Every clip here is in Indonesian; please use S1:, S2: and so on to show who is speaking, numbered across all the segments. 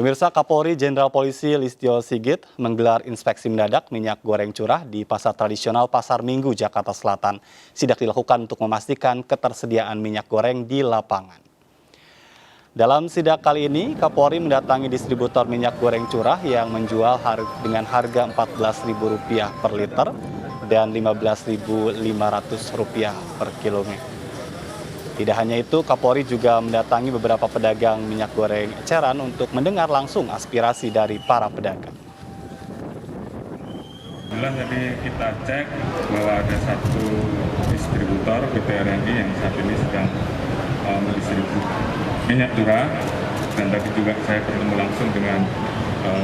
S1: Pemirsa, Kapolri Jenderal Polisi Listio Sigit menggelar inspeksi mendadak minyak goreng curah di pasar tradisional Pasar Minggu, Jakarta Selatan. Sidak dilakukan untuk memastikan ketersediaan minyak goreng di lapangan. Dalam sidak kali ini, Kapolri mendatangi distributor minyak goreng curah yang menjual dengan harga Rp14.000 per liter dan Rp15.500 per kilogram. Tidak hanya itu, Kapolri juga mendatangi beberapa pedagang minyak goreng eceran untuk mendengar langsung aspirasi dari para pedagang.
S2: Alhamdulillah tadi kita cek bahwa ada satu distributor PT RNI yang saat ini sedang mendistribusi minyak curah, dan tadi juga saya bertemu langsung dengan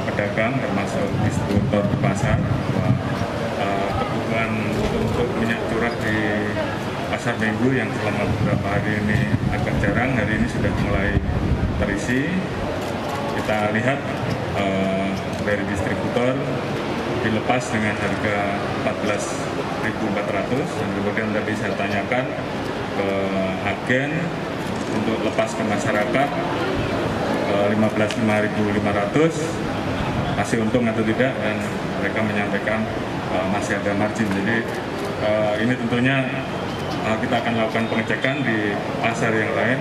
S2: pedagang termasuk distributor di pasar bahwa kebutuhan untuk minyak curah di Pasar Minggu yang selama beberapa hari ini agak jarang, hari ini sudah mulai terisi. Kita lihat dari distributor dilepas dengan harga Rp14.400, dan kemudian tadi saya tanyakan ke agen untuk lepas ke masyarakat Rp15.500 masih untung atau tidak, dan mereka menyampaikan masih ada margin. Jadi ini tentunya kita akan lakukan pengecekan di pasar yang lain.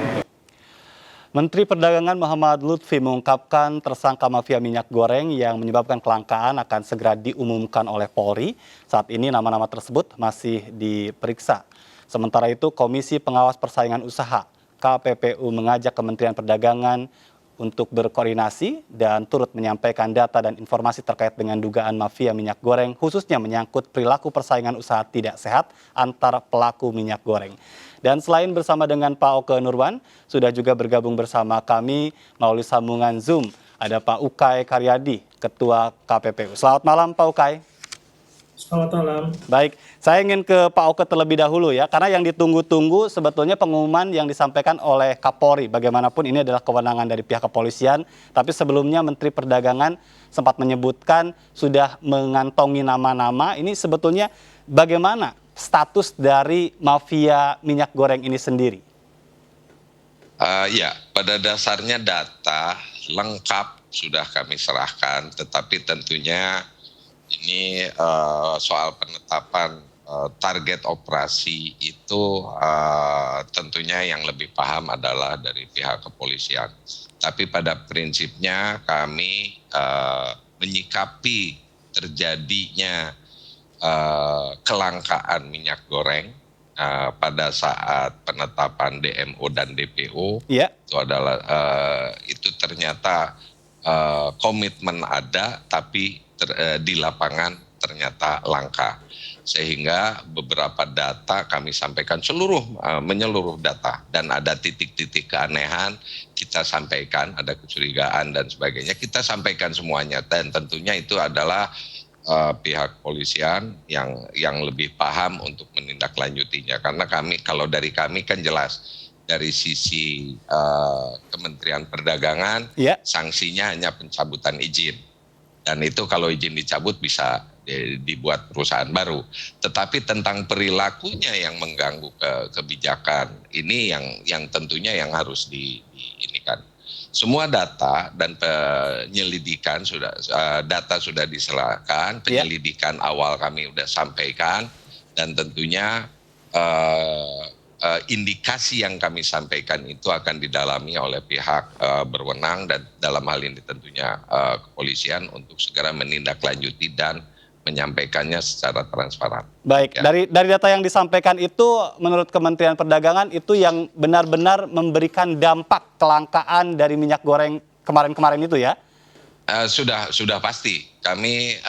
S1: Menteri Perdagangan Muhammad Lutfi mengungkapkan tersangka mafia minyak goreng yang menyebabkan kelangkaan akan segera diumumkan oleh Polri. Saat ini nama-nama tersebut masih diperiksa. Sementara itu, Komisi Pengawas Persaingan Usaha (KPPU) mengajak Kementerian Perdagangan untuk berkoordinasi dan turut menyampaikan data dan informasi terkait dengan dugaan mafia minyak goreng, khususnya menyangkut perilaku persaingan usaha tidak sehat antar pelaku minyak goreng. Dan selain bersama dengan Pak Oke Nurwan, sudah juga bergabung bersama kami melalui sambungan Zoom. Ada Pak Ukay Karyadi, Ketua KPPU. Selamat malam Pak Ukay.
S3: Selamat malam.
S1: Baik, saya ingin ke Pak Oke terlebih dahulu ya, karena yang ditunggu-tunggu sebetulnya pengumuman yang disampaikan oleh Kapolri. Bagaimanapun ini adalah kewenangan dari pihak kepolisian, tapi sebelumnya Menteri Perdagangan sempat menyebutkan sudah mengantongi nama-nama. Ini sebetulnya bagaimana status dari mafia minyak goreng ini sendiri?
S4: Ya, pada dasarnya data lengkap sudah kami serahkan, tetapi tentunya ini soal penetapan target operasi itu tentunya yang lebih paham adalah dari pihak kepolisian. Tapi pada prinsipnya kami menyikapi terjadinya kelangkaan minyak goreng pada saat penetapan DMO dan DPO.
S1: Yeah.
S4: Itu adalah itu ternyata komitmen ada, tapi di lapangan ternyata langka, sehingga beberapa data kami sampaikan menyeluruh data, dan ada titik-titik keanehan kita sampaikan, ada kecurigaan dan sebagainya kita sampaikan semuanya, dan tentunya itu adalah pihak kepolisian yang lebih paham untuk menindaklanjutinya, karena kalau dari kami kan jelas dari sisi Kementerian Perdagangan, yeah, sanksinya hanya pencabutan izin. Dan itu kalau izin dicabut bisa dibuat perusahaan baru. Tetapi tentang perilakunya yang mengganggu kebijakan, ini yang tentunya yang harus diinikan. Semua data dan penyelidikan data sudah diserahkan, penyelidikan awal kami sudah sampaikan, dan tentunya indikasi yang kami sampaikan itu akan didalami oleh pihak berwenang, dan dalam hal ini tentunya kepolisian untuk segera menindaklanjuti dan menyampaikannya secara transparan.
S1: Baik, ya. Dari data yang disampaikan itu menurut Kementerian Perdagangan itu yang benar-benar memberikan dampak kelangkaan dari minyak goreng kemarin-kemarin itu ya?
S4: Sudah pasti. Kami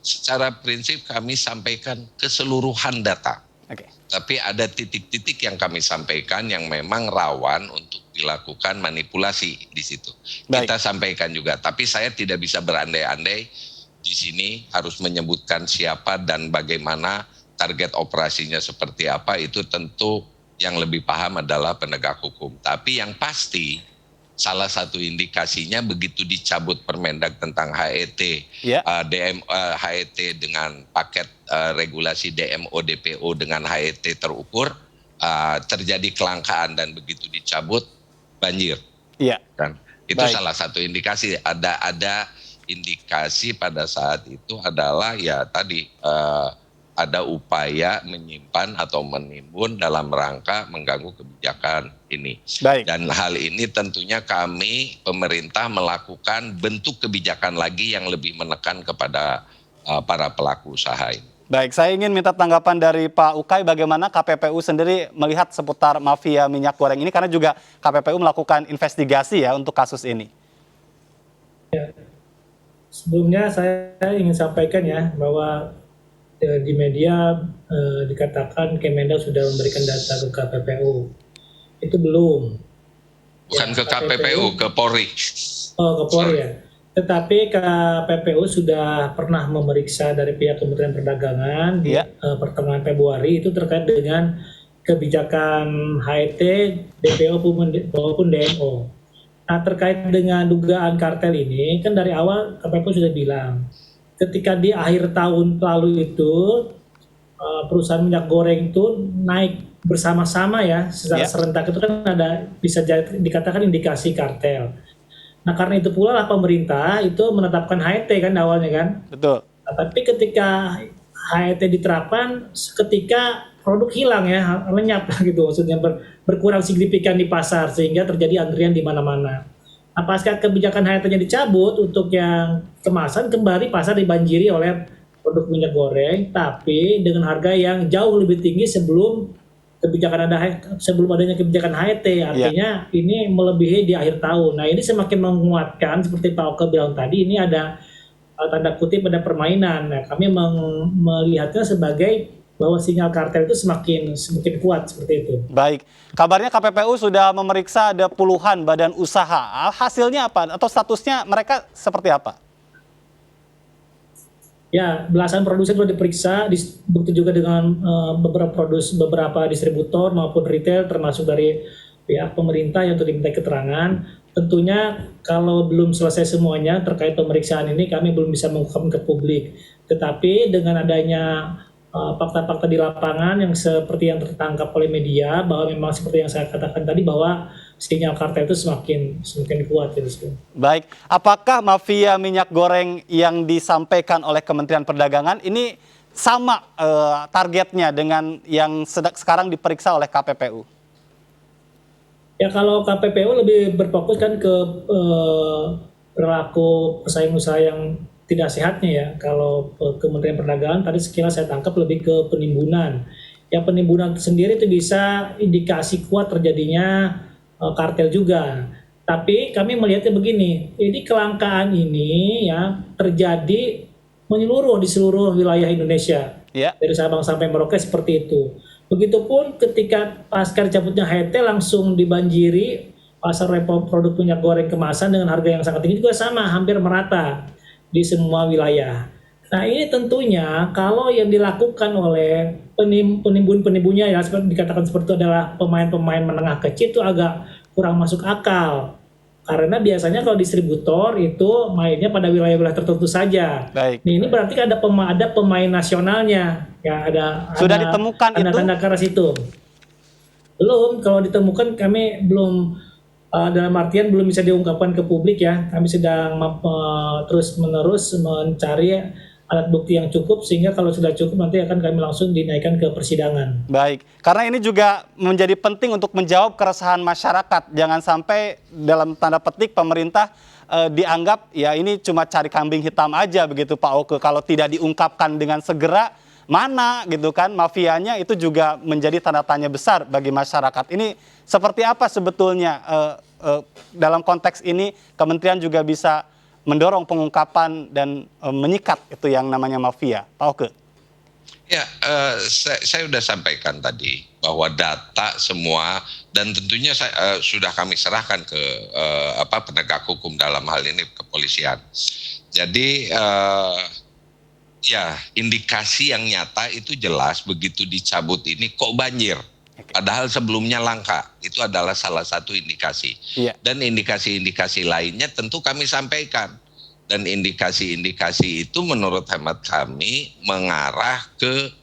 S4: secara prinsip kami sampaikan keseluruhan data. Okay. Tapi ada titik-titik yang kami sampaikan yang memang rawan untuk dilakukan manipulasi di situ. Baik. Kita sampaikan juga, tapi saya tidak bisa berandai-andai di sini harus menyebutkan siapa dan bagaimana target operasinya seperti apa, itu tentu yang lebih paham adalah penegak hukum. Tapi yang pasti salah satu indikasinya begitu dicabut Permendag tentang HET, HET dengan paket regulasi DMO DPO dengan HET terukur, terjadi kelangkaan, dan begitu dicabut banjir.
S1: Iya.
S4: Kan? Itu
S1: Baik.
S4: salah satu indikasi. Ada indikasi pada saat itu adalah ya tadi ada upaya menyimpan atau menimbun dalam rangka mengganggu kebijakan ini.
S1: Baik.
S4: Dan hal ini tentunya kami pemerintah melakukan bentuk kebijakan lagi yang lebih menekan kepada para pelaku usaha ini.
S1: Baik, saya ingin minta tanggapan dari Pak Ukay bagaimana KPPU sendiri melihat seputar mafia minyak goreng ini karena juga KPPU melakukan investigasi ya untuk kasus ini.
S3: Sebelumnya saya ingin sampaikan ya bahwa di media dikatakan Kemendak sudah memberikan data ke KPPU. Itu belum.
S4: Bukan ke KPPU, ke Polri.
S3: Oh, ke Polri ya. Tetapi KPPU sudah pernah memeriksa dari pihak Kementerian Perdagangan di pertengahan Februari itu terkait dengan kebijakan HET, DPO maupun DMO. Nah, terkait dengan dugaan kartel ini, kan dari awal KPPU sudah bilang, ketika di akhir tahun lalu itu perusahaan minyak goreng itu naik bersama-sama ya secara serentak, itu kan ada bisa dikatakan indikasi kartel. Nah, karena itu pula lah pemerintah itu menetapkan HET kan awalnya kan.
S1: Betul.
S3: Nah, tapi ketika HET diterapkan, ketika produk hilang ya, lenyap gitu, maksudnya berkurang signifikan di pasar sehingga terjadi antrian di mana-mana. Nah, pasca kebijakan HET-nya dicabut untuk yang kemasan, kembali pasar dibanjiri oleh produk minyak goreng, tapi dengan harga yang jauh lebih tinggi sebelum adanya kebijakan HET, artinya ini melebihi di akhir tahun. Nah, ini semakin menguatkan seperti Pak Oke bilang tadi, ini ada tanda kutip ada permainan. Nah, kami melihatnya sebagai bahwa sinyal kartel itu semakin kuat seperti itu.
S1: Baik, kabarnya KPPU sudah memeriksa ada puluhan badan usaha. Hasilnya apa atau statusnya mereka seperti apa?
S3: Ya, belasan produsen sudah diperiksa, bukti juga dengan beberapa distributor maupun retail, termasuk dari pihak pemerintah yang diminta keterangan. Tentunya kalau belum selesai semuanya terkait pemeriksaan ini, kami belum bisa mengungkapkan ke publik. Tetapi dengan adanya fakta-fakta di lapangan yang seperti yang tertangkap oleh media, bahwa memang seperti yang saya katakan tadi, bahwa sinyal kartel itu semakin kuat. Gitu.
S1: Baik, apakah mafia minyak goreng yang disampaikan oleh Kementerian Perdagangan ini sama targetnya dengan yang sekarang diperiksa oleh KPPU?
S3: Ya, kalau KPPU lebih berfokus kan ke perilaku pesaing usaha yang tidak sehatnya ya. Kalau Kementerian Perdagangan tadi sekilas saya tangkap lebih ke penimbunan. Ya, penimbunan sendiri itu bisa indikasi kuat terjadinya kartel juga. Tapi kami melihatnya begini, ini kelangkaan ini ya terjadi menyeluruh di seluruh wilayah Indonesia. Dari Sabang sampai Merauke seperti itu. Begitupun ketika pasca dicabutnya HET langsung dibanjiri pasar produk minyak goreng kemasan dengan harga yang sangat tinggi juga sama, hampir merata di semua wilayah. Nah, ini tentunya kalau yang dilakukan oleh penimbun-penimbunnya ya seperti dikatakan seperti itu adalah pemain-pemain menengah kecil, itu agak kurang masuk akal. Karena biasanya kalau distributor itu mainnya pada wilayah-wilayah tertentu saja.
S1: Baik.
S3: Nah, ini berarti ada pemain nasionalnya. Ya,
S1: sudah ditemukan
S3: tanda-tanda keras itu. Belum, kalau ditemukan kami belum dalam artian belum bisa diungkapkan ke publik ya. Kami sedang terus-menerus mencari alat bukti yang cukup sehingga kalau sudah cukup nanti akan kami langsung dinaikkan ke persidangan.
S1: Baik, karena ini juga menjadi penting untuk menjawab keresahan masyarakat. Jangan sampai dalam tanda petik pemerintah dianggap ya ini cuma cari kambing hitam aja begitu Pak Oke. Kalau tidak diungkapkan dengan segera, mana gitu kan mafianya, itu juga menjadi tanda tanya besar bagi masyarakat. Ini seperti apa sebetulnya dalam konteks ini Kementerian juga bisa mendorong pengungkapan dan menyikat itu yang namanya mafia, Pak Oke?
S4: Ya, saya sudah sampaikan tadi bahwa data semua dan tentunya sudah kami serahkan ke penegak hukum dalam hal ini kepolisian. Jadi ya indikasi yang nyata itu jelas begitu dicabut ini kok banjir. Padahal sebelumnya langka, itu adalah salah satu indikasi. Dan indikasi-indikasi lainnya tentu kami sampaikan. Dan indikasi-indikasi itu menurut hemat kami mengarah ke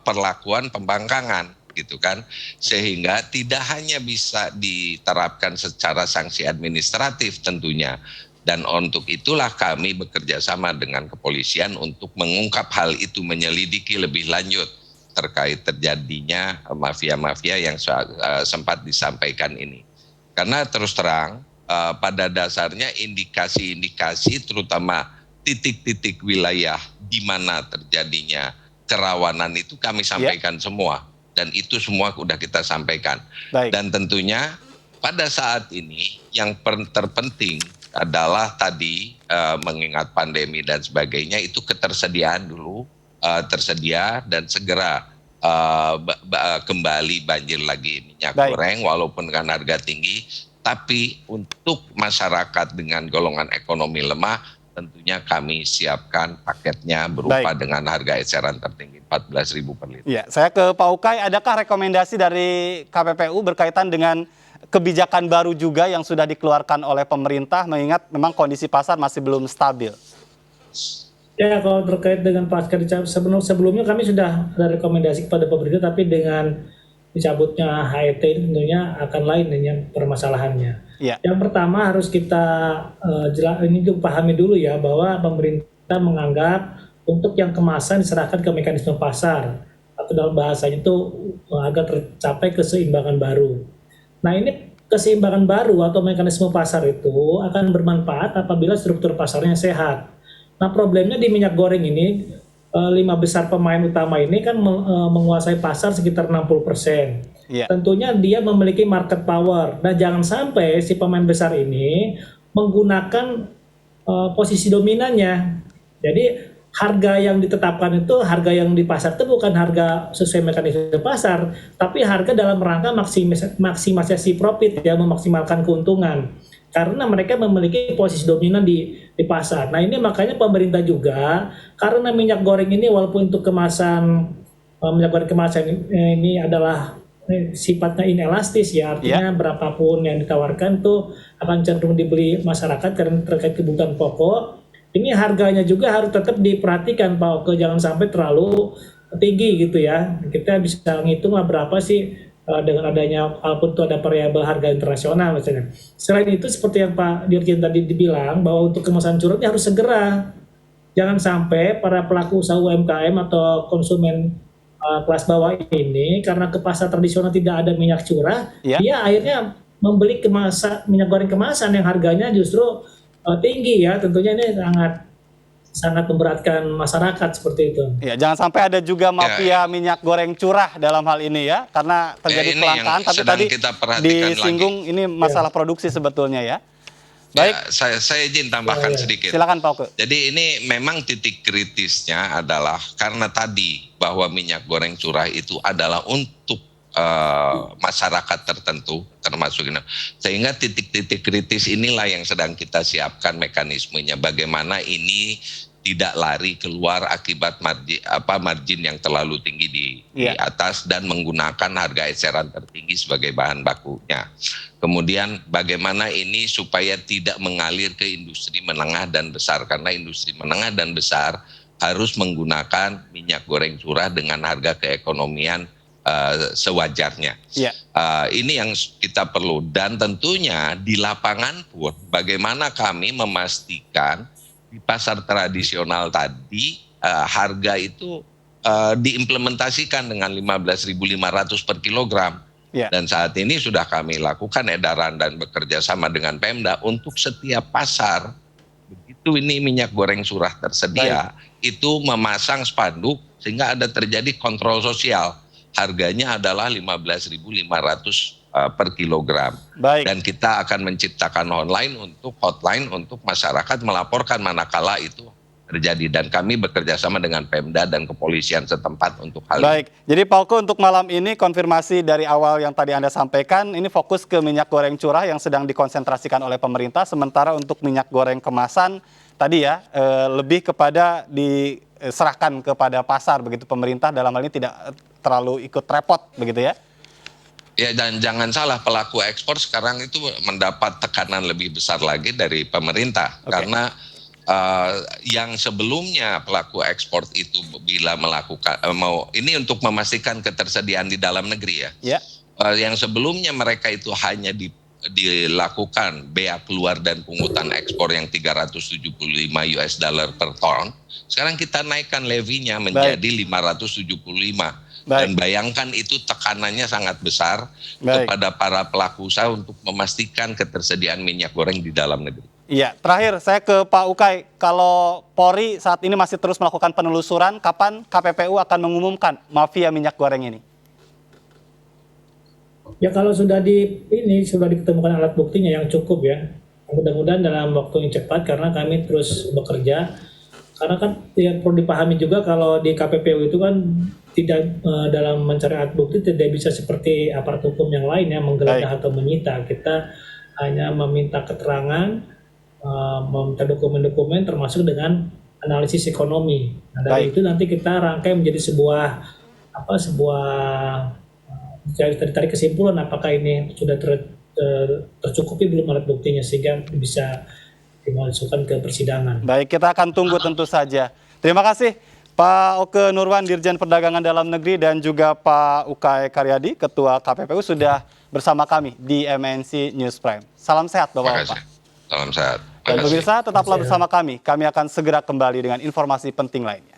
S4: perlakuan pembangkangan. gitu kan, sehingga tidak hanya bisa diterapkan secara sanksi administratif tentunya. Dan untuk itulah kami bekerja sama dengan kepolisian untuk mengungkap hal itu, menyelidiki lebih lanjut terkait terjadinya mafia-mafia yang sempat disampaikan ini. Karena terus terang pada dasarnya indikasi-indikasi terutama titik-titik wilayah di mana terjadinya kerawanan itu kami sampaikan semua, dan itu semua sudah kita sampaikan.
S1: Baik.
S4: Dan tentunya pada saat ini yang terpenting adalah tadi mengingat pandemi dan sebagainya, itu ketersediaan dulu tersedia dan segera kembali banjir lagi minyak goreng walaupun dengan harga tinggi, tapi untuk masyarakat dengan golongan ekonomi lemah tentunya kami siapkan paketnya berupa dengan harga eceran tertinggi 14.000 per liter.
S1: Ya, saya ke Pak Ukay, adakah rekomendasi dari KPPU berkaitan dengan kebijakan baru juga yang sudah dikeluarkan oleh pemerintah mengingat memang kondisi pasar masih belum stabil?
S3: Ya, kalau terkait dengan pasca sebelumnya kami sudah ada rekomendasi kepada pemerintah, tapi dengan dicabutnya HET ini tentunya akan lain dengan permasalahannya. Ya. Yang pertama harus kita pahami dulu ya, bahwa pemerintah menganggap untuk yang kemasan diserahkan ke mekanisme pasar, atau dalam bahasanya itu agar tercapai keseimbangan baru. Nah, ini keseimbangan baru atau mekanisme pasar itu akan bermanfaat apabila struktur pasarnya sehat. Nah, problemnya di minyak goreng ini, 5 besar pemain utama ini kan menguasai pasar sekitar 60%. Tentunya dia memiliki market power. Nah, jangan sampai si pemain besar ini menggunakan posisi dominannya. Jadi harga yang ditetapkan itu, harga yang di pasar itu bukan harga sesuai mekanisme pasar, tapi harga dalam rangka maksimisasi profit, ya, memaksimalkan keuntungan. Karena mereka memiliki posisi dominan di pasar. Nah, ini makanya pemerintah juga, karena minyak goreng ini walaupun untuk kemasan, minyak goreng kemasan ini adalah sifatnya inelastis, ya, artinya berapapun yang ditawarkan tuh akan cenderung dibeli masyarakat karena terkait kebutuhan pokok. Ini harganya juga harus tetap diperhatikan, Pak Oke, jangan sampai terlalu tinggi gitu ya. Kita bisa ngitung lah berapa sih dengan adanya, walaupun itu ada variabel harga internasional misalnya. Selain itu seperti yang Pak Dirjen tadi dibilang, bahwa untuk kemasan curah ini harus segera. Jangan sampai para pelaku usaha UMKM atau konsumen kelas bawah ini karena ke pasar tradisional tidak ada minyak curah, dia akhirnya membeli minyak goreng kemasan yang harganya justru tinggi, ya. Tentunya ini sangat memberatkan masyarakat seperti itu.
S1: Ya, jangan sampai ada juga mafia minyak goreng curah dalam hal ini, ya, karena terjadi kelangkaan. Tapi tadi disinggung ini masalah produksi sebetulnya, ya. Baik,
S4: saya izin tambahkan sedikit.
S1: Silakan Pak Oke.
S4: Jadi ini memang titik kritisnya adalah karena tadi bahwa minyak goreng curah itu adalah untuk masyarakat tertentu termasuk ini, sehingga titik-titik kritis inilah yang sedang kita siapkan mekanismenya, bagaimana ini tidak lari keluar akibat margin yang terlalu tinggi di atas dan menggunakan harga eceran tertinggi sebagai bahan bakunya. Kemudian bagaimana ini supaya tidak mengalir ke industri menengah dan besar, karena industri menengah dan besar harus menggunakan minyak goreng curah dengan harga keekonomian sewajarnya. Ini yang kita perlu, dan tentunya di lapangan pun bagaimana kami memastikan di pasar tradisional tadi harga itu diimplementasikan dengan 15.500 per kilogram. Dan saat ini sudah kami lakukan edaran dan bekerja sama dengan Pemda untuk setiap pasar, begitu ini minyak goreng curah tersedia, itu memasang spanduk sehingga ada terjadi kontrol sosial. Harganya adalah 15.500 per kilogram. Dan kita akan menciptakan hotline untuk masyarakat melaporkan manakala itu terjadi, dan kami bekerja sama dengan Pemda dan kepolisian setempat untuk hal ini.
S1: Jadi Pak Oke, untuk malam ini konfirmasi dari awal yang tadi Anda sampaikan, ini fokus ke minyak goreng curah yang sedang dikonsentrasikan oleh pemerintah, sementara untuk minyak goreng kemasan tadi ya lebih kepada diserahkan kepada pasar, begitu, pemerintah dalam hal ini tidak terlalu ikut repot begitu ya.
S4: Ya, dan jangan salah, pelaku ekspor sekarang itu mendapat tekanan lebih besar lagi dari pemerintah karena yang sebelumnya pelaku ekspor itu bila melakukan ini untuk memastikan ketersediaan di dalam negeri ya.
S1: Ya.
S4: Yang sebelumnya mereka itu hanya dilakukan bea keluar dan pungutan ekspor yang 375 US dollar per ton. Sekarang kita naikkan levinya menjadi 575. Dan bayangkan itu tekanannya sangat besar kepada para pelaku usaha untuk memastikan ketersediaan minyak goreng di dalam negeri.
S1: Iya, terakhir saya ke Pak Ukay. Kalau Polri saat ini masih terus melakukan penelusuran, kapan KPPU akan mengumumkan mafia minyak goreng ini?
S3: Ya kalau sudah diketemukan alat buktinya yang cukup ya. Mudah-mudahan dalam waktu yang cepat karena kami terus bekerja. Karena kan yang perlu dipahami juga kalau di KPPU itu kan tidak dalam mencari alat bukti tidak bisa seperti aparat hukum yang lain ya menggeledah atau menyita. Kita hanya meminta keterangan, meminta dokumen-dokumen termasuk dengan analisis ekonomi. Nah, dari itu nanti kita rangkai menjadi sebuah tarik kesimpulan apakah ini sudah tercukupi belum alat buktinya sehingga bisa dimasukkan ke persidangan.
S1: Baik, kita akan tunggu tentu saja. Terima kasih Pak Oke Nurwan, Dirjen Perdagangan Dalam Negeri, dan juga Pak Ukay Karyadi, Ketua KPPU, sudah bersama kami di MNC News Prime. Salam sehat Bapak-Bapak.
S4: Salam sehat.
S1: Dan pemirsa, tetaplah bersama kami. Kami akan segera kembali dengan informasi penting lainnya.